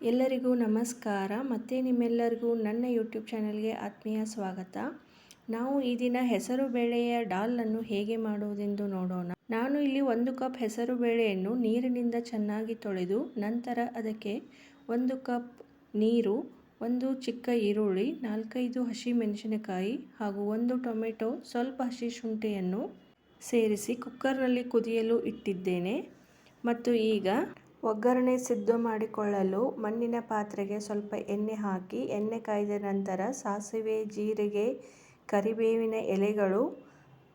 ಎಲ್ಲರಿಗೂ ನಮಸ್ಕಾರ. ಮತ್ತು ನಿಮ್ಮೆಲ್ಲರಿಗೂ ನನ್ನ ಯೂಟ್ಯೂಬ್ ಚಾನಲ್ಗೆ ಆತ್ಮೀಯ ಸ್ವಾಗತ. ನಾವು ಈ ದಿನ ಹೆಸರುಬೇಳೆಯ ಡಾಲನ್ನು ಹೇಗೆ ಮಾಡುವುದೆಂದು ನೋಡೋಣ. ನಾನು ಇಲ್ಲಿ 1 ಕಪ್ ಹೆಸರುಬೇಳೆಯನ್ನು ನೀರಿನಿಂದ ಚೆನ್ನಾಗಿ ತೊಳೆದು ನಂತರ ಅದಕ್ಕೆ 1 ಕಪ್ ನೀರು, 1 ಚಿಕ್ಕ ಈರುಳ್ಳಿ, 4-5 ಹಸಿಮೆಣಸಿನಕಾಯಿ ಹಾಗೂ 1 ಟೊಮೆಟೊ, ಸ್ವಲ್ಪ ಹಸಿ ಶುಂಠಿಯನ್ನು ಸೇರಿಸಿ ಕುಕ್ಕರ್ನಲ್ಲಿ ಕುದಿಯಲು ಇಟ್ಟಿದ್ದೇನೆ. ಮತ್ತು ಈಗ ಒಗ್ಗರಣೆ ಸಿದ್ಧ ಮಾಡಿಕೊಳ್ಳಲು ಮಣ್ಣಿನ ಪಾತ್ರೆಗೆ ಸ್ವಲ್ಪ ಎಣ್ಣೆ ಹಾಕಿ, ಎಣ್ಣೆ ಕಾಯ್ದ ನಂತರ ಸಾಸಿವೆ, ಜೀರಿಗೆ, ಕರಿಬೇವಿನ ಎಲೆಗಳು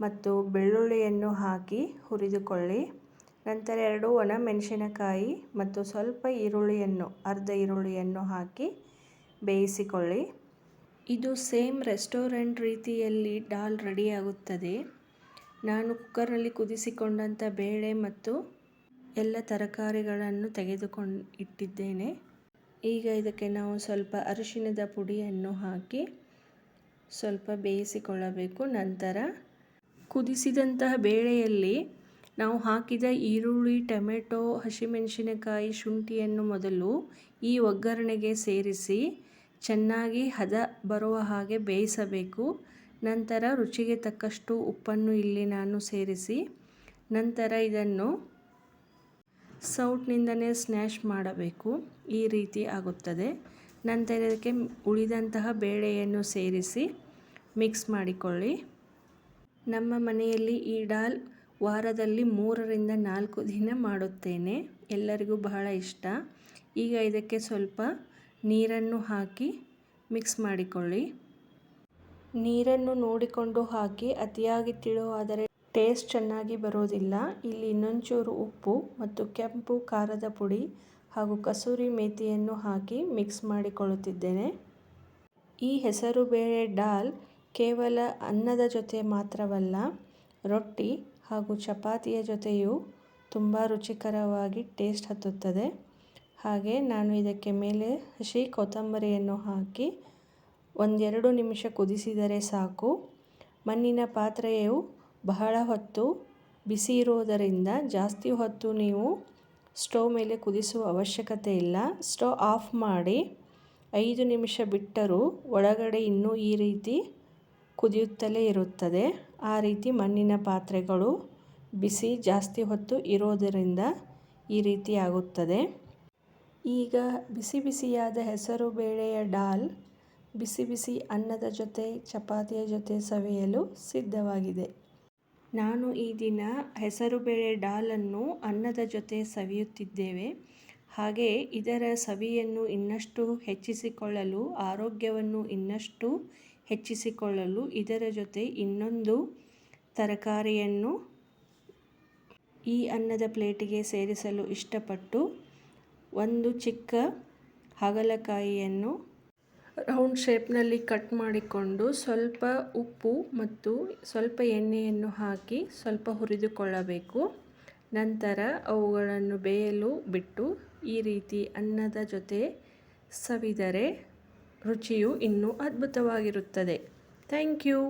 ಮತ್ತು ಬೆಳ್ಳುಳ್ಳಿಯನ್ನು ಹಾಕಿ ಹುರಿದುಕೊಳ್ಳಿ. ನಂತರ 2 ಒಣಮೆಣಸಿನಕಾಯಿ ಮತ್ತು ಸ್ವಲ್ಪ ಅರ್ಧ ಈರುಳ್ಳಿಯನ್ನು ಹಾಕಿ ಬೇಯಿಸಿಕೊಳ್ಳಿ. ಇದು ಸೇಮ್ ರೆಸ್ಟೋರೆಂಟ್ ರೀತಿಯಲ್ಲಿ ಡಾಲ್ ರೆಡಿಯಾಗುತ್ತದೆ. ನಾನು ಕುಕ್ಕರ್ನಲ್ಲಿ ಕುದಿಸಿಕೊಂಡಂಥ ಬೇಳೆ ಮತ್ತು ಎಲ್ಲ ತರಕಾರಿಗಳನ್ನು ತೆಗೆದುಕೊಂಡು ಇಟ್ಟಿದ್ದೇನೆ. ಈಗ ಇದಕ್ಕೆ ನಾವು ಸ್ವಲ್ಪ ಅರಿಶಿಣದ ಪುಡಿಯನ್ನು ಹಾಕಿ ಸ್ವಲ್ಪ ಬೇಯಿಸಿಕೊಳ್ಳಬೇಕು. ನಂತರ ಕುದಿಸಿದಂತಹ ಬೇಳೆಯಲ್ಲಿ ನಾವು ಹಾಕಿದ ಈರುಳ್ಳಿ, ಟೊಮೆಟೊ, ಹಸಿಮೆಣಸಿನಕಾಯಿ, ಶುಂಠಿಯನ್ನು ಮೊದಲು ಈ ಒಗ್ಗರಣೆಗೆ ಸೇರಿಸಿ ಚೆನ್ನಾಗಿ ಹದ ಬರುವ ಹಾಗೆ ಬೇಯಿಸಬೇಕು. ನಂತರ ರುಚಿಗೆ ತಕ್ಕಷ್ಟು ಉಪ್ಪನ್ನು ಇಲ್ಲಿ ನಾನು ಸೇರಿಸಿ ನಂತರ ಇದನ್ನು ಸೌಟ್ನಿಂದನೇ ಸ್ನ್ಯಾಶ್ ಮಾಡಬೇಕು. ಈ ರೀತಿ ಆಗುತ್ತದೆ. ನಂತರ ಇದಕ್ಕೆ ಉಳಿದಂತಹ ಬೇಳೆಯನ್ನು ಸೇರಿಸಿ ಮಿಕ್ಸ್ ಮಾಡಿಕೊಳ್ಳಿ. ನಮ್ಮ ಮನೆಯಲ್ಲಿ ಈ ಡಾಲ್ ವಾರದಲ್ಲಿ 3ರಿಂದ 4 ದಿನ ಮಾಡುತ್ತೇನೆ. ಎಲ್ಲರಿಗೂ ಬಹಳ ಇಷ್ಟ. ಈಗ ಇದಕ್ಕೆ ಸ್ವಲ್ಪ ನೀರನ್ನು ಹಾಕಿ ಮಿಕ್ಸ್ ಮಾಡಿಕೊಳ್ಳಿ. ನೀರನ್ನು ನೋಡಿಕೊಂಡು ಹಾಕಿ, ಅತಿಯಾಗಿ ತೆಳುವಾದರೆ ಟೇಸ್ಟ್ ಚೆನ್ನಾಗಿ ಬರೋದಿಲ್ಲ. ಇಲ್ಲಿ ಇನ್ನೊಂಚೂರು ಉಪ್ಪು ಮತ್ತು ಕೆಂಪು ಖಾರದ ಪುಡಿ ಹಾಗೂ ಕಸೂರಿ ಮೇಥಿಯನ್ನು ಹಾಕಿ ಮಿಕ್ಸ್ ಮಾಡಿಕೊಳ್ಳುತ್ತಿದ್ದೇನೆ. ಈ ಹೆಸರುಬೇಳೆ ಡಾಲ್ ಕೇವಲ ಅನ್ನದ ಜೊತೆ ಮಾತ್ರವಲ್ಲ, ರೊಟ್ಟಿ ಹಾಗೂ ಚಪಾತಿಯ ಜೊತೆಯೂ ತುಂಬ ರುಚಿಕರವಾಗಿ ಟೇಸ್ಟ್ ಹತ್ತುತ್ತದೆ. ಹಾಗೆ ನಾನು ಇದಕ್ಕೆ ಮೇಲೆ ಹಸಿ ಕೊತ್ತಂಬರಿಯನ್ನು ಹಾಕಿ 1-2 ನಿಮಿಷ ಕುದಿಸಿದರೆ ಸಾಕು. ಮಣ್ಣಿನ ಪಾತ್ರೆಯು ಬಹಳ ಹೊತ್ತು ಬಿಸಿ ಇರುವುದರಿಂದ ಜಾಸ್ತಿ ಹೊತ್ತು ನೀವು ಸ್ಟವ್ ಮೇಲೆ ಕುದಿಸುವ ಅವಶ್ಯಕತೆ ಇಲ್ಲ. ಸ್ಟವ್ ಆಫ್ ಮಾಡಿ 5 ನಿಮಿಷ ಬಿಟ್ಟರೂ ಒಳಗಡೆ ಇನ್ನೂ ಈ ರೀತಿ ಕುದಿಯುತ್ತಲೇ ಇರುತ್ತದೆ. ಆ ರೀತಿ ಮಣ್ಣಿನ ಪಾತ್ರೆಗಳು ಬಿಸಿ ಜಾಸ್ತಿ ಹೊತ್ತು ಇರೋದರಿಂದ ಈ ರೀತಿ ಆಗುತ್ತದೆ. ಈಗ ಬಿಸಿ ಬಿಸಿಯಾದ ಹೆಸರುಬೇಳೆಯ ಡಾಲ್ ಬಿಸಿ ಬಿಸಿ ಅನ್ನದ ಜೊತೆ, ಚಪಾತಿಯ ಜೊತೆ ಸವಿಯಲು ಸಿದ್ಧವಾಗಿದೆ. ನಾನು ಈ ದಿನ ಹೆಸರುಬೇಳೆ ಡಾಲನ್ನು ಅನ್ನದ ಜೊತೆ ಸವಿಯುತ್ತಿದ್ದೇವೆ. ಹಾಗೆ ಇದರ ಸವಿಯನ್ನು ಇನ್ನಷ್ಟು ಹೆಚ್ಚಿಸಿಕೊಳ್ಳಲು, ಆರೋಗ್ಯವನ್ನು ಇನ್ನಷ್ಟು ಹೆಚ್ಚಿಸಿಕೊಳ್ಳಲು ಇದರ ಜೊತೆ ಇನ್ನೊಂದು ತರಕಾರಿಯನ್ನು ಈ ಅನ್ನದ ಪ್ಲೇಟಿಗೆ ಸೇರಿಸಲು ಇಷ್ಟಪಟ್ಟು 1 ಚಿಕ್ಕ ಹಾಗಲಕಾಯಿಯನ್ನು ರೌಂಡ್ ಶೇಪ್ನಲ್ಲಿ ಕಟ್ ಮಾಡಿಕೊಂಡು ಸ್ವಲ್ಪ ಉಪ್ಪು ಮತ್ತು ಸ್ವಲ್ಪ ಎಣ್ಣೆಯನ್ನು ಹಾಕಿ ಸ್ವಲ್ಪ ಹುರಿದುಕೊಳ್ಳಬೇಕು. ನಂತರ ಅವುಗಳನ್ನು ಬೇಯಲು ಬಿಟ್ಟು ಈ ರೀತಿ ಅನ್ನದ ಜೊತೆ ಸವಿದರೆ ರುಚಿಯು ಇನ್ನೂ ಅದ್ಭುತವಾಗಿರುತ್ತದೆ. Thank you.